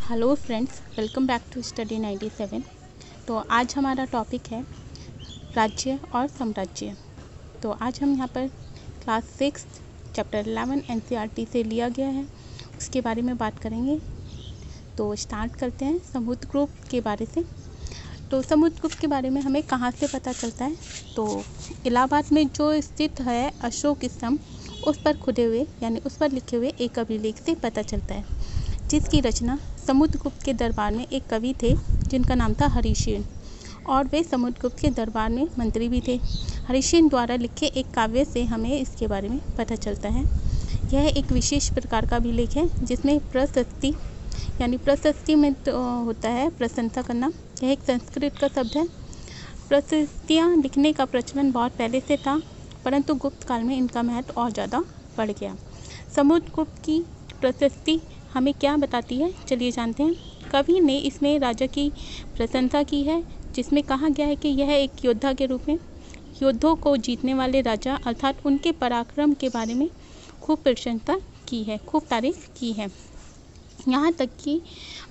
Hello friends, welcome back to study 97। तो आज हमारा टॉपिक है राज्य और साम्राज्य। तो आज हम यहाँ पर क्लास 6 चैप्टर 11 एनसीईआरटी से लिया गया है, उसके बारे में बात करेंगे। तो स्टार्ट करते हैं समुद्रगुप्त के बारे से। तो समुद्रगुप्त के बारे में हमें कहाँ से पता चलता है? तो इलाहाबाद में जो स्थित है अशोक स्तंभ, उस पर खुदे हुए यानी उस पर लिखे हुए एक अभिलेख से पता चलता है, जिसकी रचना समुद्रगुप्त के दरबार में एक कवि थे जिनका नाम था हरिसेन, और वे समुद्रगुप्त के दरबार में मंत्री भी थे। हरिसेन द्वारा लिखे एक काव्य से हमें इसके बारे में पता चलता है। यह एक विशेष प्रकार का अभिलेख है जिसमें प्रशस्ति यानी प्रशस्ति में तो होता है प्रशंसा करना। यह एक संस्कृत का शब्द है। प्रशस्तियाँ लिखने का प्रचलन बहुत पहले से था, परंतु गुप्त काल में इनका महत्व और ज़्यादा बढ़ गया। समुद्रगुप्त की प्रशस्ति हमें क्या बताती है, चलिए जानते हैं। कवि ने इसमें राजा की प्रशंसा की है, जिसमें कहा गया है कि यह एक योद्धा के रूप में युद्धों को जीतने वाले राजा अर्थात उनके पराक्रम के बारे में खूब प्रशंसा की है, खूब तारीफ की है। यहाँ तक कि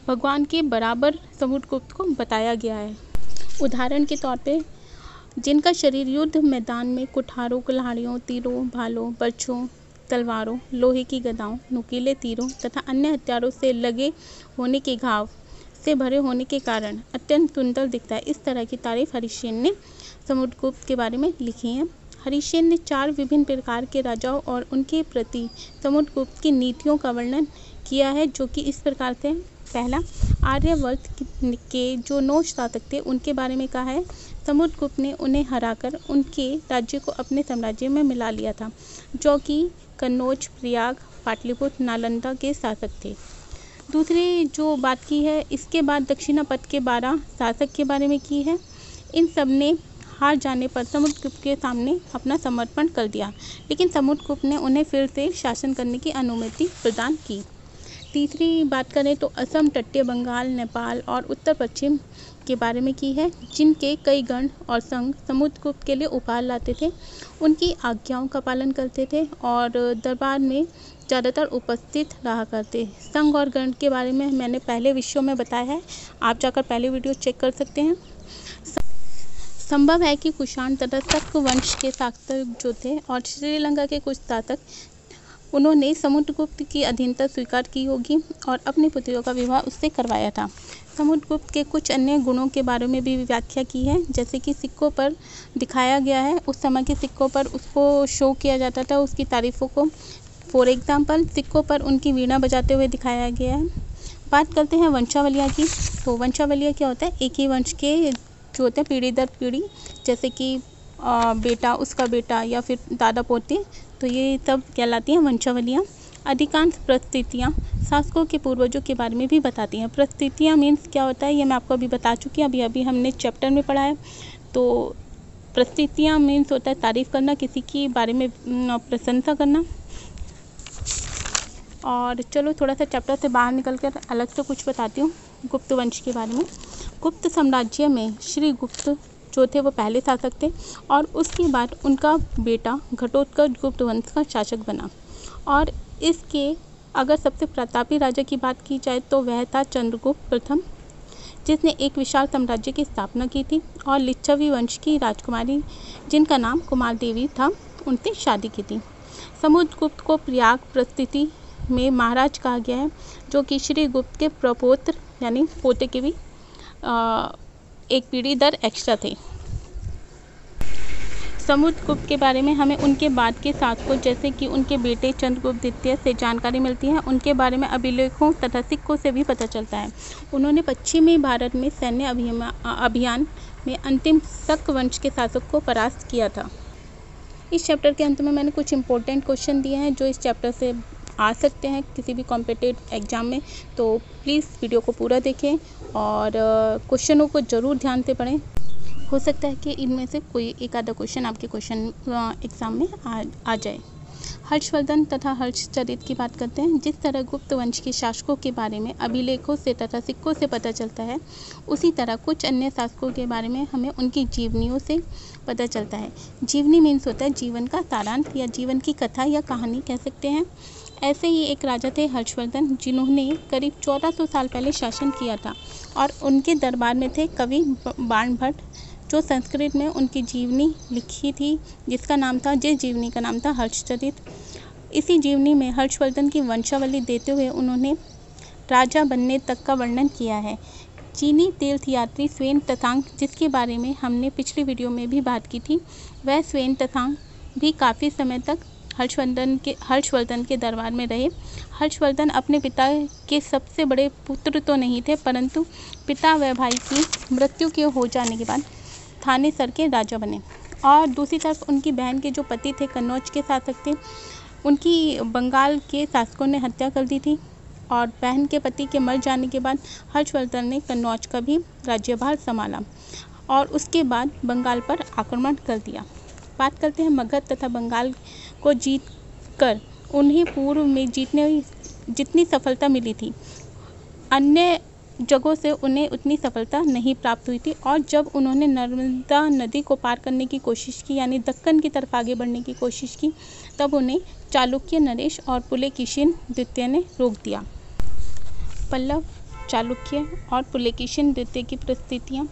भगवान के बराबर समुद्रगुप्त को बताया गया है। उदाहरण के तौर पे जिनका शरीर युद्ध मैदान में कुठारों, कुल्हाड़ियों, तीरों, भालों, बर्छों, तलवारों, लोहे की गदाओं, नुकीले तीरों तथा अन्य हथियारों से लगे होने के घाव से भरे होने के कारण अत्यंत सुंदर दिखता है। इस तरह की तारीफ हरिसेन ने समुद्रगुप्त के बारे में लिखी है। हरिसेन ने 4 विभिन्न प्रकार के राजाओं और उनके प्रति समुद्रगुप्त की नीतियों का वर्णन किया है, जो कि इस प्रकार से। पहला, आर्यावर्त के जो 9 शासक थे उनके बारे में कहा है। समुद्रगुप्त ने उन्हें हराकर उनके राज्य को अपने साम्राज्य में मिला लिया था, जो कि कन्नौज, प्रयाग, पाटलिपुत्र, नालंदा के शासक थे। दूसरी जो बात की है, इसके बाद दक्षिणापथ के 12 शासक के बारे में की है। इन सब ने हार जाने पर समुद्रगुप्त के सामने अपना समर्पण कर दिया, लेकिन समुद्रगुप्त ने उन्हें फिर से शासन करने की अनुमति प्रदान की। तीसरी बात करें तो असम, तटीय बंगाल, नेपाल और उत्तर पश्चिम के बारे में की है, जिनके कई गण और संघ समुद्रगुप्त के लिए उपहार लाते थे, उनकी आज्ञाओं का पालन करते थे और दरबार में ज़्यादातर उपस्थित रहा करते। संघ और गण के बारे में मैंने पहले वीडियो में बताया है, आप जाकर पहले वीडियो चेक कर सकते हैं। संभव है कि कुषाण तथा शक वंश के शासक जो थे और श्रीलंका के कुछ शासक, उन्होंने समुद्रगुप्त की अधीनता स्वीकार की होगी और अपनी पुत्रियों का विवाह उससे करवाया था। समुद्रगुप्त के कुछ अन्य गुणों के बारे में भी व्याख्या की है, जैसे कि सिक्कों पर दिखाया गया है। उस समय के सिक्कों पर उसको शो किया जाता था, उसकी तारीफ़ों को। फॉर एग्जाम्पल, सिक्कों पर उनकी वीणा बजाते हुए दिखाया गया है। बात करते हैं वंशावलियाँ की। तो वंशावलियाँ क्या होता है? एक ही वंश के जो होते हैं पीढ़ी दर पीढ़ी, जैसे कि बेटा, उसका बेटा या फिर दादा पोते, तो ये सब कहलाती हैं वंशावलियाँ। अधिकांश परिस्थितियाँ शासकों के पूर्वजों के बारे में भी बताती हैं। परिस्थितियाँ मीन्स क्या होता है, ये मैं आपको अभी बता चुकी हूँ, अभी हमने चैप्टर में पढ़ा है। तो परिस्थितियाँ मीन्स होता है तारीफ़ करना, किसी के बारे में प्रशंसा करना। और चलो थोड़ा सा चैप्टर से बाहर निकलकर अलग से कुछ बताती हूँ गुप्त वंश के बारे में। गुप्त साम्राज्य में श्रीगुप्त जो थे वो पहले शासक थे, और उसके बाद उनका बेटा घटोत्कच गुप्त वंश का शासक बना। और इसके अगर सबसे प्रतापी राजा की बात की जाए तो वह था चंद्रगुप्त प्रथम, जिसने एक विशाल साम्राज्य की स्थापना की थी और लिच्छवी वंश की राजकुमारी जिनका नाम कुमार देवी था, उनसे शादी की थी। समुद्रगुप्त को प्रयाग परिस्थिति में महाराज कहा गया है, जो कि श्रीगुप्त के प्रपौत्र यानी पोते के भी एक पीढ़ी दर एक्स्ट्रा थे। समुद्रगुप्त के बारे में हमें उनके बाद के शासकों जैसे कि उनके बेटे चंद्रगुप्त द्वितीय से जानकारी मिलती है। उनके बारे में अभिलेखों तथा सिक्कों से भी पता चलता है। उन्होंने पश्चिमी भारत में सैन्य अभियान में अंतिम शक वंश के शासक को परास्त किया था। इस चैप्टर के अंत में मैंने कुछ इंपॉर्टेंट क्वेश्चन दिए हैं जो इस चैप्टर से आ सकते हैं किसी भी कॉम्पिटिटिव एग्ज़ाम में, तो प्लीज़ वीडियो को पूरा देखें और क्वेश्चनों को ज़रूर ध्यान से पढ़ें। हो सकता है कि इनमें से कोई एक आधा क्वेश्चन आपके क्वेश्चन एग्ज़ाम में आ जाए। हर्षवर्धन तथा हर्षचरित की बात करते हैं। जिस तरह गुप्त वंश के शासकों के बारे में अभिलेखों से तथा सिक्कों से पता चलता है, उसी तरह कुछ अन्य शासकों के बारे में हमें उनकी जीवनियों से पता चलता है। जीवनी मीन्स होता है जीवन का सारांश या जीवन की कथा या कहानी कह सकते हैं। ऐसे ही एक राजा थे हर्षवर्धन, जिन्होंने करीब 1400 साल पहले शासन किया था और उनके दरबार में थे कवि बाणभट्ट, जो संस्कृत में उनकी जीवनी लिखी थी, जिस जीवनी का नाम था हर्षचरित। इसी जीवनी में हर्षवर्धन की वंशावली देते हुए उन्होंने राजा बनने तक का वर्णन किया है। चीनी तीर्थयात्री स्वेन त्सांग, जिसके बारे में हमने पिछली वीडियो में भी बात की थी, वह स्वेन त्सांग भी काफ़ी समय तक हर्षवर्धन के दरबार में रहे। हर्षवर्धन अपने पिता के सबसे बड़े पुत्र तो नहीं थे, परंतु पिता व भाई की मृत्यु के हो जाने के बाद थानेसर के राजा बने। और दूसरी तरफ उनकी बहन के जो पति थे, कन्नौज के शासक थे, उनकी बंगाल के शासकों ने हत्या कर दी थी और बहन के पति के मर जाने के बाद हर्षवर्धन ने कन्नौज का भी राज्यभार संभाला और उसके बाद बंगाल पर आक्रमण कर दिया। बात करते हैं मगध तथा बंगाल को जीतकर उन्हें पूर्व में जितनी सफलता मिली थी, अन्य जगहों से उन्हें उतनी सफलता नहीं प्राप्त हुई थी। और जब उन्होंने नर्मदा नदी को पार करने की कोशिश की, यानी दक्कन की तरफ आगे बढ़ने की कोशिश की, तब उन्हें चालुक्य नरेश और पुलकेशिन द्वितीय ने रोक दिया। पल्लव, चालुक्य और पुलकेशिन द्वितीय की परिस्थितियाँ।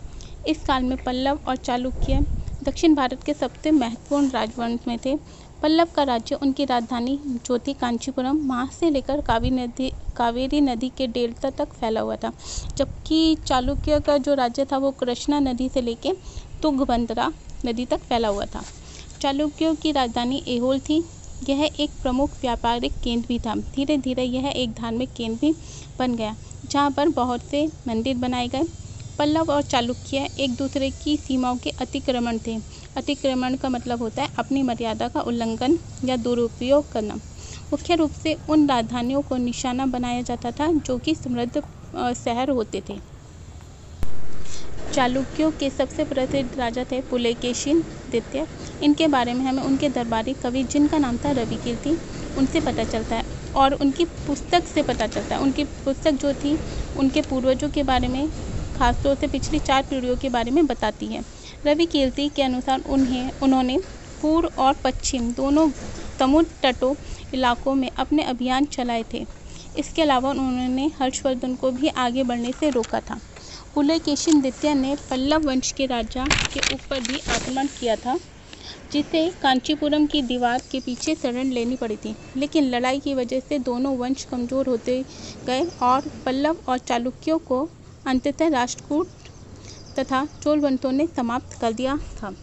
इस काल में पल्लव और चालुक्य दक्षिण भारत के सबसे महत्वपूर्ण राजवंश में थे। पल्लव का राज्य उनकी राजधानी जो थी कांचीपुरम, वहाँ से लेकर कावेरी नदी के डेल्टा तक फैला हुआ था, जबकि चालुक्य का जो राज्य था वो कृष्णा नदी से लेकर तुंगभद्रा नदी तक फैला हुआ था। चालुक्यों की राजधानी ऐहोल थी। यह एक प्रमुख व्यापारिक केंद्र भी था। धीरे धीरे यह एक धार्मिक केंद्र भी बन गया, जहाँ पर बहुत से मंदिर बनाए गए। पल्लव और चालुक्य एक दूसरे की सीमाओं के अतिक्रमण थे। अतिक्रमण का मतलब होता है अपनी मर्यादा का उल्लंघन या दुरुपयोग करना। मुख्य रूप से उन राजधानियों को निशाना बनाया जाता था जो कि समृद्ध शहर होते थे। चालुक्यों के सबसे प्रसिद्ध राजा थे पुलकेशिन द्वितीय। इनके बारे में हमें उनके दरबारी कवि, जिनका नाम था रविकीर्ति, उनसे पता चलता है और उनकी पुस्तक से पता चलता है। उनकी पुस्तक जो थी उनके पूर्वजों के बारे में, खासतौर से पिछली 4 पीढ़ियों के बारे में बताती है। रविकीर्ति के अनुसार उन्होंने पूर्व और पश्चिम दोनों समुद्र तटों इलाकों में अपने अभियान चलाए थे। इसके अलावा उन्होंने हर्षवर्धन को भी आगे बढ़ने से रोका था। पुलकेशिन द्वितीय ने पल्लव वंश के राजा के ऊपर भी आक्रमण किया था, जिसे कांचीपुरम की दीवार के पीछे शरण लेनी पड़ी थी। लेकिन लड़ाई की वजह से दोनों वंश कमज़ोर होते गए और पल्लव और चालुक्यों को अंततः राष्ट्रकूट तथा चोलवंशों ने समाप्त कर दिया था।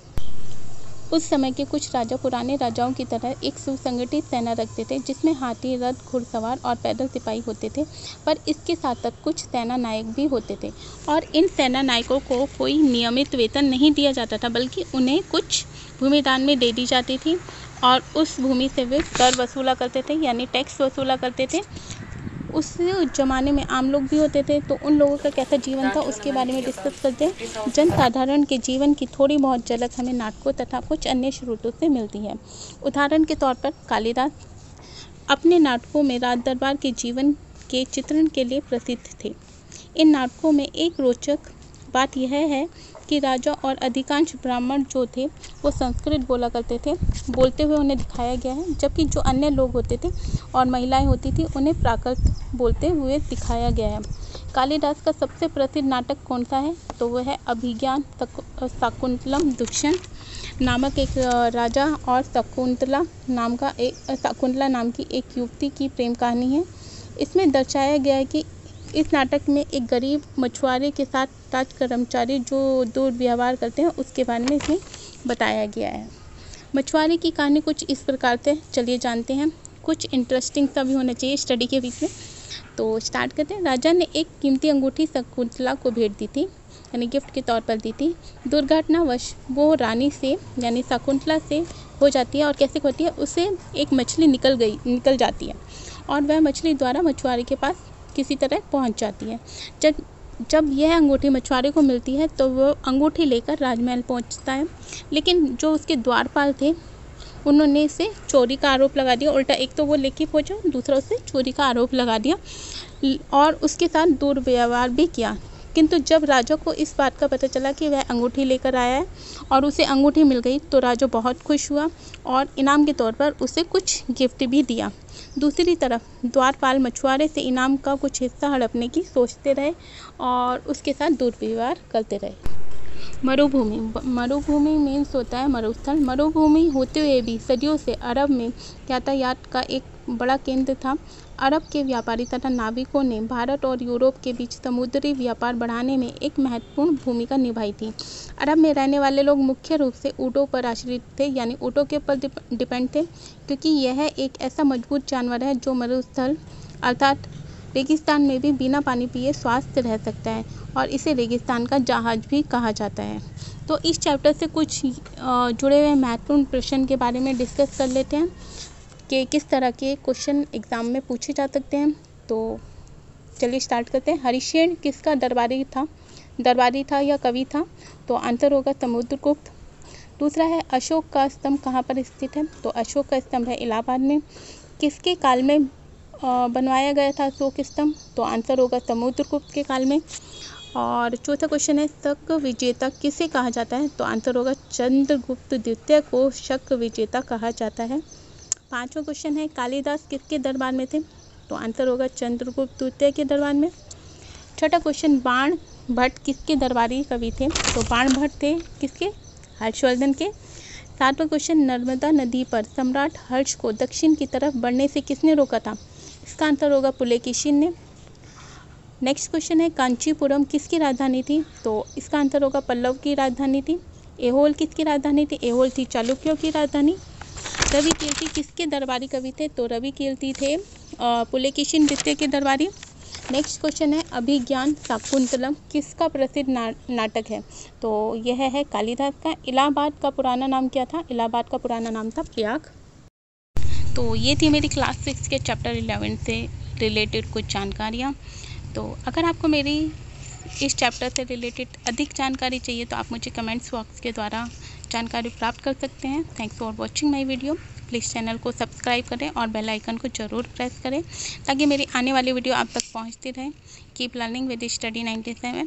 उस समय के कुछ राजा पुराने राजाओं की तरह एक सुसंगठित सेना रखते थे, जिसमें हाथी, रथ, घुड़सवार और पैदल सिपाही होते थे, पर इसके साथ साथ कुछ सेना नायक भी होते थे। और इन सेना नायकों को कोई नियमित वेतन नहीं दिया जाता था, बल्कि उन्हें कुछ भूमि दान में दे दी जाती थी और उस भूमि से वे कर वसूला करते थे, यानी टैक्स वसूला करते थे। उस ज़माने में आम लोग भी होते थे, तो उन लोगों का कैसा जीवन था उसके बारे में डिस्कस करते हैं। जनसाधारण के जीवन की थोड़ी बहुत झलक हमें नाटकों तथा कुछ अन्य स्रोतों से मिलती है। उदाहरण के तौर पर कालिदास अपने नाटकों में राज दरबार के जीवन के चित्रण के लिए प्रसिद्ध थे। इन नाटकों में एक रोचक बात यह है कि राजा और अधिकांश ब्राह्मण जो थे वो संस्कृत बोला करते थे, बोलते हुए उन्हें दिखाया गया है, जबकि जो अन्य लोग होते थे और महिलाएं होती थी उन्हें प्राकृत बोलते हुए दिखाया गया है। कालिदास का सबसे प्रसिद्ध नाटक कौन सा है? तो वह है अभिज्ञान शाकुंतलम। दुष्यंत नामक एक राजा और शकुंतला नाम की एक युवती की प्रेम कहानी है। इसमें दर्शाया गया है कि इस नाटक में एक गरीब मछुआरे के साथ राज कर्मचारी जो दुर्व्यवहार करते हैं उसके बारे में इसमें बताया गया है। मछुआरे की कहानी कुछ इस प्रकार से, चलिए जानते हैं। कुछ इंटरेस्टिंग सा भी होना चाहिए स्टडी के बीच में, तो स्टार्ट करते हैं। राजा ने एक कीमती अंगूठी शकुंतला को भेंट दी थी, यानी गिफ्ट के तौर पर दी थी। दुर्घटनावश वो रानी से यानी शकुंतला से हो जाती है और कैसे होती है, उसे एक मछली निकल जाती है और वह मछली द्वारा मछुआरे के पास किसी तरह पहुंच जाती है। जब यह अंगूठी मछुआरे को मिलती है तो वो अंगूठी लेकर राजमहल पहुंचता है, लेकिन जो उसके द्वारपाल थे उन्होंने इसे चोरी का आरोप लगा दिया। उल्टा एक तो वो लेके पहुंचा, दूसरा उसे चोरी का आरोप लगा दिया और उसके साथ दुर्व्यवहार भी किया। किंतु जब राजा को इस बात का पता चला कि वह अंगूठी लेकर आया है और उसे अंगूठी मिल गई तो राजा बहुत खुश हुआ और इनाम के तौर पर उसे कुछ गिफ्ट भी दिया। दूसरी तरफ द्वारपाल मछुआरे से इनाम का कुछ हिस्सा हड़पने की सोचते रहे और उसके साथ दुर्व्यवहार करते रहे। मरुभूमि मीन्स होता है मरुस्थल। मरुभूमि होते हुए भी सदियों से अरब में यातायात का एक बड़ा केंद्र था। अरब के व्यापारी तथा नाविकों ने भारत और यूरोप के बीच समुद्री व्यापार बढ़ाने में एक महत्वपूर्ण भूमिका निभाई थी। अरब में रहने वाले लोग मुख्य रूप से ऊँटों पर आश्रित थे, यानी ऊँटों के ऊपर डिपेंड थे, क्योंकि यह एक ऐसा मजबूत जानवर है जो मरुस्थल अर्थात रेगिस्तान में भी बिना पानी पिए स्वस्थ रह सकता है और इसे रेगिस्तान का जहाज भी कहा जाता है। तो इस चैप्टर से कुछ जुड़े हुए महत्वपूर्ण प्रश्न के बारे में डिस्कस कर लेते हैं कि किस तरह के क्वेश्चन एग्ज़ाम में पूछे जा सकते हैं। तो चलिए स्टार्ट करते हैं। हरिश्चंद्र किसका दरबारी था या कवि था? तो आंसर होगा समुद्रगुप्त। दूसरा है अशोक का स्तंभ कहाँ पर स्थित है? तो अशोक का स्तंभ है इलाहाबाद में। किसके काल में बनवाया गया था अशोक स्तंभ? तो आंसर होगा समुद्रगुप्त के काल में। और चौथा क्वेश्चन है शक विजेता किसे कहा जाता है? तो आंसर होगा चंद्रगुप्त द्वितीय को शक विजेता कहा जाता है। पांचवा क्वेश्चन है कालिदास किसके दरबार में थे? तो आंसर होगा चंद्रगुप्त द्वितीय के दरबार में। छठा क्वेश्चन बाण भट्ट किसके दरबारी कवि थे? तो बाण भट्ट थे किसके? हर्षवर्धन के। सातवां क्वेश्चन नर्मदा नदी पर सम्राट हर्ष को दक्षिण की तरफ बढ़ने से किसने रोका था? इसका आंसर होगा पुलकेशिन ने। नेक्स्ट क्वेश्चन है कांचीपुरम किसकी राजधानी थी? तो इसका आंसर होगा पल्लव की राजधानी थी। ऐहोल किसकी राजधानी थी? ऐहोल थी चालुक्यों की राजधानी। रवि कीर्ति किसके दरबारी कवि थे? तो रवि कीर्ति थे पुलकेशिन द्वितीय के दरबारी। नेक्स्ट क्वेश्चन है अभिज्ञान शाकुंतलम किसका प्रसिद्ध नाटक है? तो यह है कालिदास का। इलाहाबाद का पुराना नाम क्या था? इलाहाबाद का पुराना नाम था प्रयाग। तो ये थी मेरी क्लास 6 के चैप्टर 11 से रिलेटेड कुछ जानकारियाँ। तो अगर आपको मेरी इस चैप्टर से रिलेटेड अधिक जानकारी चाहिए तो आप मुझे कमेंट्स बॉक्स के द्वारा जानकारी प्राप्त कर सकते हैं। Thanks for watching my video. Please channel को सब्सक्राइब करें और बेल आइकन को ज़रूर प्रेस करें ताकि मेरी आने वाली वीडियो आप तक पहुंचती रहे। Keep learning with study 97।